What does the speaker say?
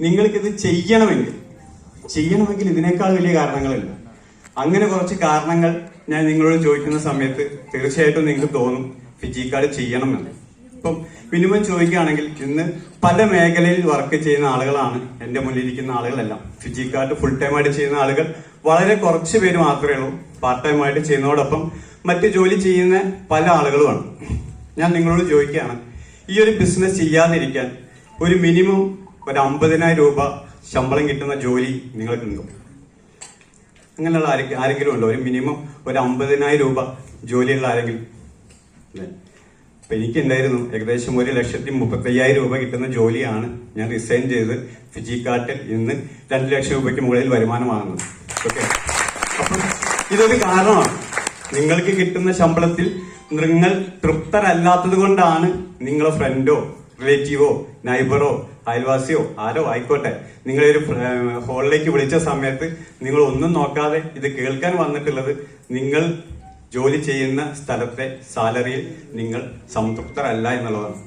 നിങ്ങൾക്കിത് ചെയ്യണമെങ്കിൽ ഇതിനേക്കാൾ വലിയ കാരണങ്ങളില്ല. അങ്ങനെ കുറച്ച് കാരണങ്ങൾ ഞാൻ നിങ്ങളോട് ചോദിക്കുന്ന സമയത്ത് തീർച്ചയായിട്ടും നിങ്ങൾക്ക് തോന്നും ഫിജിക്കാർഡ് ചെയ്യണമെന്ന്. ഇപ്പം മിനിമം ചോദിക്കുകയാണെങ്കിൽ ഇന്ന് പല മേഖലയിൽ വർക്ക് ചെയ്യുന്ന ആളുകളാണ് എന്റെ മുന്നിലിരിക്കുന്ന ആളുകളെല്ലാം. ഫിജിക്കാർഡ് ഫുൾ ടൈം ആയിട്ട് ചെയ്യുന്ന ആളുകൾ വളരെ കുറച്ച് പേര് മാത്രമേ ഉള്ളൂ. പാർട്ട് ടൈം ആയിട്ട് ചെയ്യുന്നതോടൊപ്പം മറ്റ് ജോലി ചെയ്യുന്ന പല ആളുകളുമാണ്. ഞാൻ നിങ്ങളോട് ചോദിക്കുകയാണ്, ഈ ഒരു ബിസിനസ് ചെയ്യാതിരിക്കാൻ ഒരു മിനിമം ഒരു 50,000 രൂപ ശമ്പളം കിട്ടുന്ന ജോലി നിങ്ങൾക്കുണ്ടോ? അങ്ങനെയുള്ള ആരെങ്കിലും ഉണ്ടോ? ഒരു മിനിമം ഒരു 50,000 രൂപ ജോലിയുള്ള ആരെങ്കിലും? അപ്പൊ എനിക്കുണ്ടായിരുന്നു ഏകദേശം 1,35,000 രൂപ കിട്ടുന്ന ജോലിയാണ് ഞാൻ റിസൈൻ ചെയ്ത് ഫിജിക്കാർഡിൽ ഇന്ന് 2 ലക്ഷം രൂപയ്ക്ക് മുകളിൽ വരുമാനമാകുന്നത്. ഓക്കെ, അപ്പം ഇതൊരു കാരണമാണ്. നിങ്ങൾക്ക് കിട്ടുന്ന ശമ്പളത്തിൽ നിങ്ങൾ തൃപ്തരല്ലാത്തത് കൊണ്ടാണ് നിങ്ങളെ ഫ്രണ്ടോ റിലേറ്റീവോ നൈബറോ അയൽവാസിയോ ആരോ ആയിക്കോട്ടെ നിങ്ങളൊരു ഹോളിലേക്ക് വിളിച്ച സമയത്ത് നിങ്ങൾ ഒന്നും നോക്കാതെ ഇത് കേൾക്കാൻ വന്നിട്ടുള്ളത് നിങ്ങൾ ജോലി ചെയ്യുന്ന സ്ഥലത്തെ സാലറിയിൽ നിങ്ങൾ സംതൃപ്തരല്ല എന്നുള്ളതാണ്.